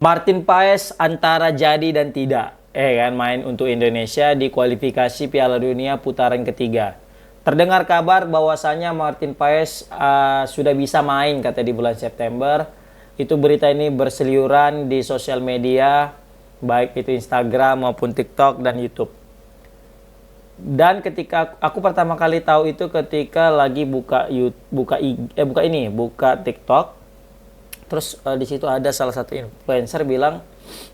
Martin Paes antara jadi dan tidak, kan main untuk Indonesia di kualifikasi Piala Dunia putaran ketiga. Terdengar kabar bahwasanya Martin Paes sudah bisa main kata di bulan September. Itu berita ini berseliuran di sosial media, baik itu Instagram maupun TikTok dan YouTube. Dan ketika aku pertama kali tahu itu ketika lagi buka TikTok. Terus di situ ada salah satu influencer bilang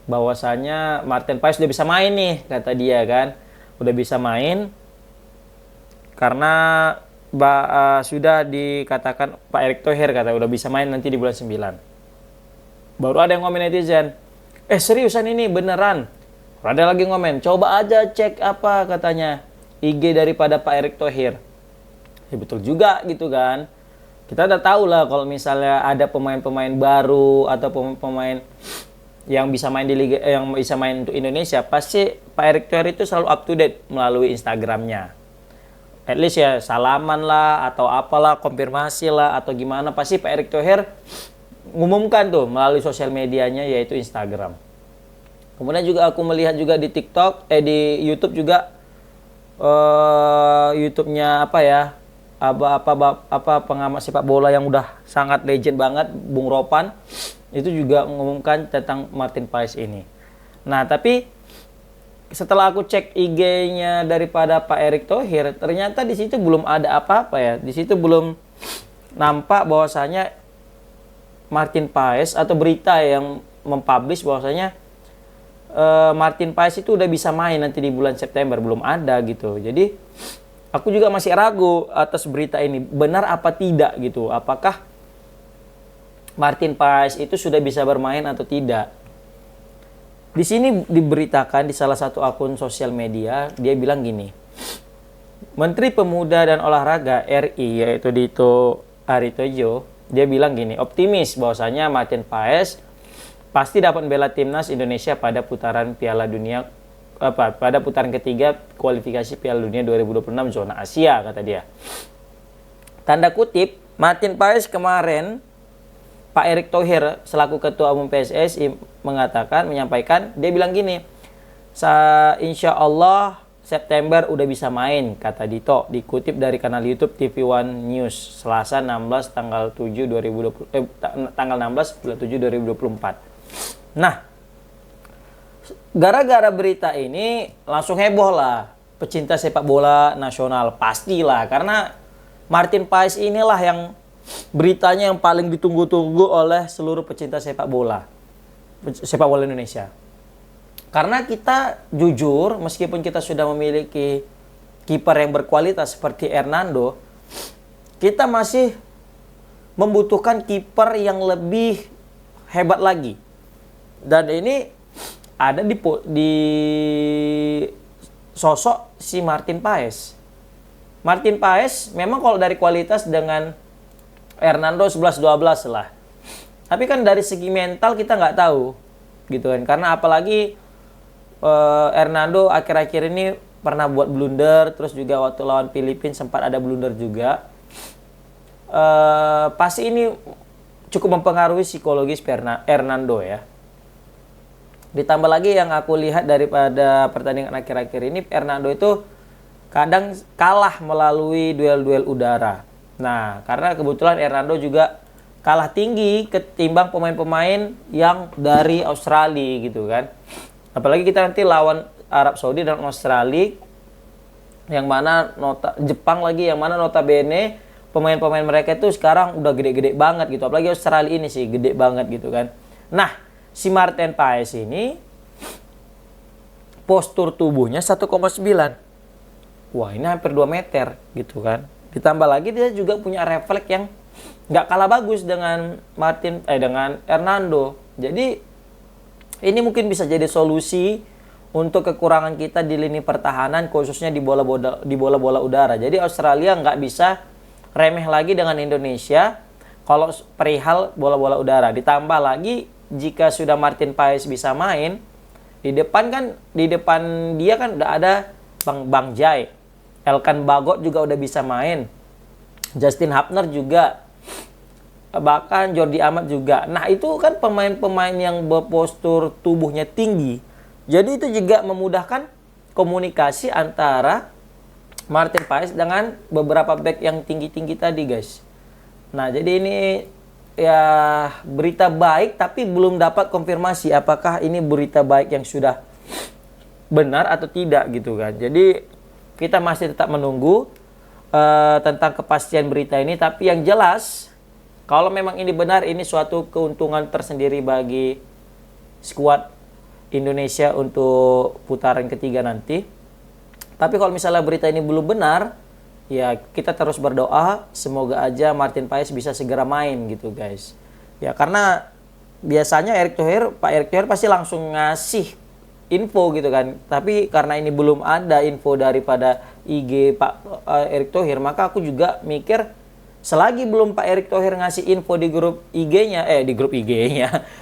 bahwasanya Martin Paes udah bisa main nih, kata dia kan. Udah bisa main karena sudah dikatakan Pak Erick Thohir kata udah bisa main nanti di bulan 9. Baru ada yang komen netizen, seriusan ini beneran? Ada lagi ngomen, coba aja cek apa katanya IG daripada Pak Erick Thohir. Ya betul juga gitu kan. Kita udah tahu lah kalau misalnya ada pemain-pemain baru atau pemain yang bisa main di liga, yang bisa main untuk Indonesia, pasti Pak Erick Thohir itu selalu up to date melalui Instagramnya. At least ya salaman lah atau apalah, konfirmasi lah atau gimana, pasti Pak Erick Thohir ngumumkan tuh melalui sosial medianya yaitu Instagram. Kemudian juga aku melihat juga di TikTok, di YouTube juga, YouTube-nya pengamat sepak bola yang udah sangat legend banget, Bung Ropan, itu juga mengumumkan tentang Martin Paes ini. Nah, tapi setelah aku cek IG-nya daripada Pak Erick Thohir, ternyata di situ belum ada apa-apa ya. Di situ belum nampak bahwasanya Martin Paes atau berita yang mempublish bahwasanya Martin Paes itu udah bisa main nanti di bulan September, belum ada gitu. Jadi aku juga masih ragu atas berita ini, benar apa tidak gitu. Apakah Martin Paes itu sudah bisa bermain atau tidak? Di sini diberitakan di salah satu akun sosial media, dia bilang gini. Menteri Pemuda dan Olahraga RI yaitu Dito Aritejo, dia bilang gini, optimis bahwasanya Martin Paes pasti dapat membela timnas Indonesia pada putaran Piala Dunia pada putaran ketiga kualifikasi Piala Dunia 2026 zona Asia, kata dia. Tanda kutip, Martin Paes kemarin Pak Erick Thohir selaku Ketua Umum PSSI menyampaikan, dia bilang gini, insya Allah September udah bisa main, kata Dito, dikutip dari kanal YouTube TV One News Selasa 16 tanggal 7 2020 tanggal 16 bulan 7 2024. Nah, gara-gara berita ini langsung heboh lah pecinta sepak bola nasional, pastilah, karena Martin Paes inilah yang beritanya yang paling ditunggu-tunggu oleh seluruh pecinta sepak bola Indonesia. Karena kita jujur, meskipun kita sudah memiliki kiper yang berkualitas seperti Hernando, kita masih membutuhkan kiper yang lebih hebat lagi. Dan ini ada di sosok si Martin Paes. Martin Paes memang kalau dari kualitas dengan Hernando 11-12 lah. Tapi kan dari segi mental kita nggak tahu gitu kan. Karena apalagi Hernando akhir-akhir ini pernah buat blunder, terus juga waktu lawan Filipina sempat ada blunder juga. Pasti ini cukup mempengaruhi psikologis Hernando ya. Ditambah lagi yang aku lihat daripada pertandingan akhir-akhir ini, Hernando itu kadang kalah melalui duel-duel udara. Nah, karena kebetulan Hernando juga kalah tinggi ketimbang pemain-pemain yang dari Australia gitu kan. Apalagi kita nanti lawan Arab Saudi dan Australia, yang mana Jepang lagi, yang mana notabene pemain-pemain mereka itu sekarang udah gede-gede banget gitu. Apalagi Australia ini sih gede banget gitu kan. Nah, si Martin Paes ini postur tubuhnya 1,9. Wah, ini hampir 2 meter gitu kan. Ditambah lagi dia juga punya refleks yang nggak kalah bagus dengan dengan Hernando. Jadi ini mungkin bisa jadi solusi untuk kekurangan kita di lini pertahanan, khususnya di bola-bola udara. Jadi Australia nggak bisa remeh lagi dengan Indonesia kalau perihal bola-bola udara. Ditambah lagi jika sudah Martin Paes bisa main, di depan dia kan udah ada Bang Jai, Elkan Bagot juga udah bisa main, Justin Hapner juga bahkan Jordi Amat juga. Nah, itu kan pemain-pemain yang berpostur tubuhnya tinggi. Jadi itu juga memudahkan komunikasi antara Martin Paes dengan beberapa back yang tinggi-tinggi tadi, guys. Nah, jadi ini ya berita baik, tapi belum dapat konfirmasi apakah ini berita baik yang sudah benar atau tidak gitu kan. Jadi kita masih tetap menunggu tentang kepastian berita ini, tapi yang jelas kalau memang ini benar, ini suatu keuntungan tersendiri bagi skuad Indonesia untuk putaran ketiga nanti. Tapi kalau misalnya berita ini belum benar, ya kita terus berdoa semoga aja Martin Paes bisa segera main gitu, guys. Ya karena biasanya Pak Erick Thohir pasti langsung ngasih info gitu kan. Tapi karena ini belum ada info daripada IG Pak Erick Thohir, maka aku juga mikir selagi belum Pak Erick Thohir ngasih info di grup IG-nya,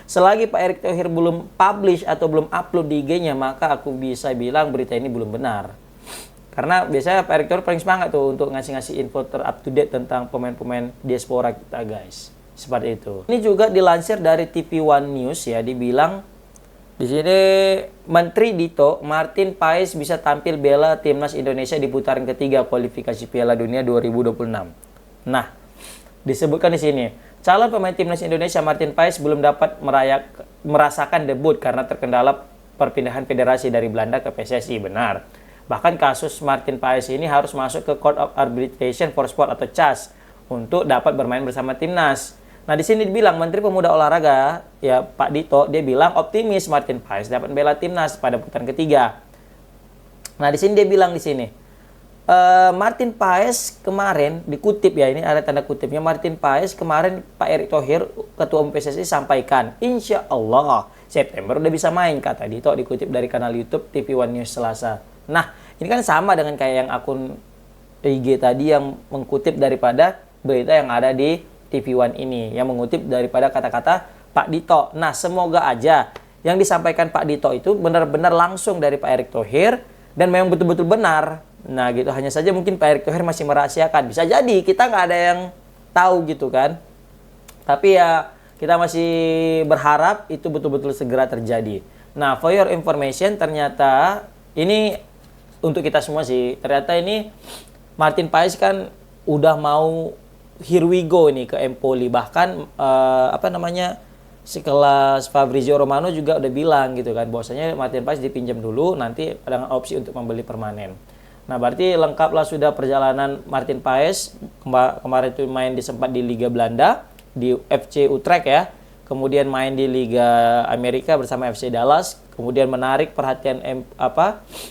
selagi Pak Erick Thohir belum publish atau belum upload di IG-nya, maka aku bisa bilang berita ini belum benar. Karena biasanya Pak Erick Thohir paling semangat tuh untuk ngasih info up to date tentang pemain-pemain diaspora kita, guys. Seperti itu. Ini juga dilansir dari TV One News ya, dibilang di sini Menteri Dito, Martin Paes bisa tampil bela timnas Indonesia di putaran ketiga kualifikasi Piala Dunia 2026. Nah, disebutkan di sini, calon pemain timnas Indonesia Martin Paes belum dapat merasakan debut karena terkendala perpindahan federasi dari Belanda ke PSSI. Benar. Bahkan kasus Martin Paes ini harus masuk ke Court of Arbitration for Sport atau CAS untuk dapat bermain bersama timnas. Nah, di sini dibilang Menteri Pemuda Olahraga, ya Pak Dito, dia bilang optimis Martin Paes dapat membela timnas pada putaran ketiga. Nah, di sini dia bilang di sini, Martin Paes kemarin dikutip ya, ini ada tanda kutipnya, Martin Paes kemarin Pak Erick Thohir Ketua Umum PSSI sampaikan insya Allah September udah bisa main, kata Dito, dikutip dari kanal YouTube TV One News Selasa. Nah, ini kan sama dengan kayak yang akun IG tadi yang mengutip daripada berita yang ada di TV One ini, yang mengutip daripada kata-kata Pak Dito. Nah, semoga aja yang disampaikan Pak Dito itu benar-benar langsung dari Pak Erick Thohir dan memang betul-betul benar. Nah gitu, hanya saja mungkin Pak Erick Thohir masih merahasiakan. Bisa jadi, kita nggak ada yang tahu gitu kan. Tapi ya kita masih berharap itu betul-betul segera terjadi. Nah, for your information, ternyata ini untuk kita semua sih. Ternyata ini Martin Paes kan udah mau here we go nih ke Empoli. Bahkan sekelas Fabrizio Romano juga udah bilang gitu kan, bahwasanya Martin Paes dipinjam dulu, nanti dengan opsi untuk membeli permanen. Nah, berarti lengkaplah sudah perjalanan Martin Paes. Kemarin itu main sempat di Liga Belanda, di FC Utrecht ya. Kemudian main di Liga Amerika bersama FC Dallas. Kemudian menarik perhatian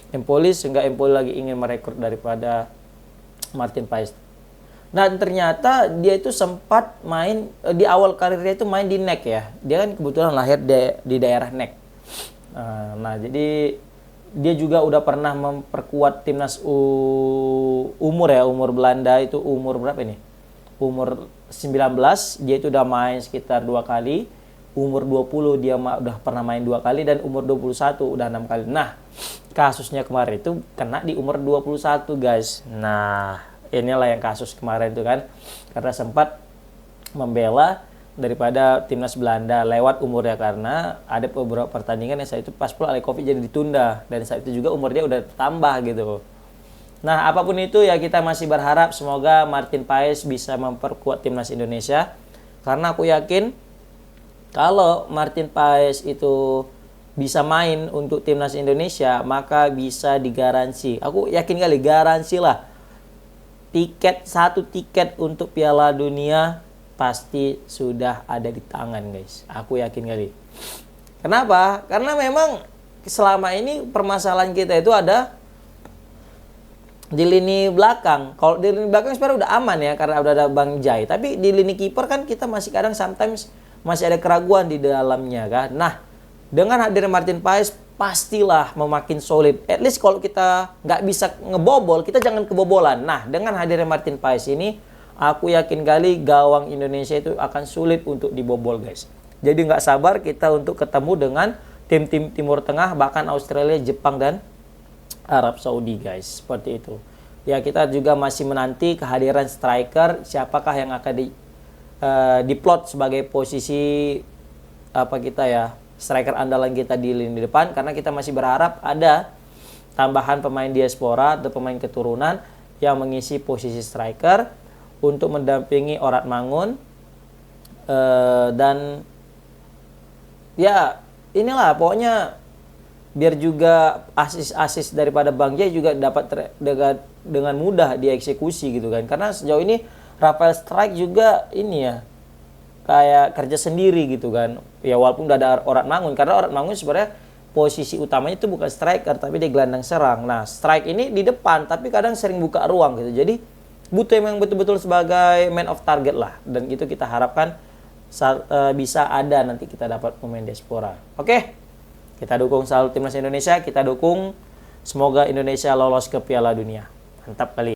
Empoli, sehingga Empoli lagi ingin merekrut daripada Martin Paes. Nah, ternyata dia itu sempat main, di awal karirnya itu main di NEC ya. Dia kan kebetulan lahir di daerah NEC. Nah, jadi dia juga udah pernah memperkuat timnas umur Belanda itu umur berapa ini? Umur 19, dia itu udah main sekitar 2 kali. Umur 20 dia udah pernah main 2 kali, dan umur 21 udah 6 kali. Nah, kasusnya kemarin itu kena di umur 21, guys. Nah, inilah yang kasus kemarin itu kan, karena sempat membela daripada timnas Belanda lewat umurnya, karena ada beberapa pertandingan yang saat itu pas pula oleh Covid jadi ditunda, dan saat itu juga umur dia udah tambah gitu. Nah, apapun itu ya, kita masih berharap semoga Martin Paes bisa memperkuat timnas Indonesia, karena aku yakin kalau Martin Paes itu bisa main untuk timnas Indonesia, maka bisa digaransi. Aku yakin kali, garansi lah, satu tiket untuk Piala Dunia pasti sudah ada di tangan, guys. Aku yakin kali. Kenapa? Karena memang selama ini permasalahan kita itu ada di lini belakang. Kalau di lini belakang sebenarnya udah aman ya, karena udah ada Bang Jai. Tapi di lini kiper kan kita masih kadang sometimes masih ada keraguan di dalamnya kan. Nah, dengan hadirnya Martin Paes pastilah memakin solid. At least kalau kita nggak bisa ngebobol, kita jangan kebobolan. Nah, dengan hadirnya Martin Paes ini, aku yakin kali gawang Indonesia itu akan sulit untuk dibobol, guys. Jadi nggak sabar kita untuk ketemu dengan tim-tim Timur Tengah, bahkan Australia, Jepang, dan Arab Saudi, guys. Seperti itu. Ya, kita juga masih menanti kehadiran striker, siapakah yang akan diplot sebagai posisi apa kita ya, striker andalan kita di lini depan, karena kita masih berharap ada tambahan pemain diaspora atau pemain keturunan yang mengisi posisi striker untuk mendampingi Orat Mangun. Dan ya inilah pokoknya biar juga asis daripada Bang Jai juga dapat dengan mudah dieksekusi gitu kan, karena sejauh ini Rafael Strike juga ini ya kayak kerja sendiri gitu kan ya, walaupun udah ada Orat Mangun, karena Orat Mangun sebenarnya posisi utamanya itu bukan striker tapi dia gelandang serang. Nah Strike ini di depan tapi kadang sering buka ruang gitu, jadi butuh yang betul-betul sebagai man of target lah, dan itu kita harapkan bisa ada nanti kita dapat pemain diaspora. Oke, kita dukung selalu timnas Indonesia, kita dukung semoga Indonesia lolos ke Piala Dunia. Mantap kali.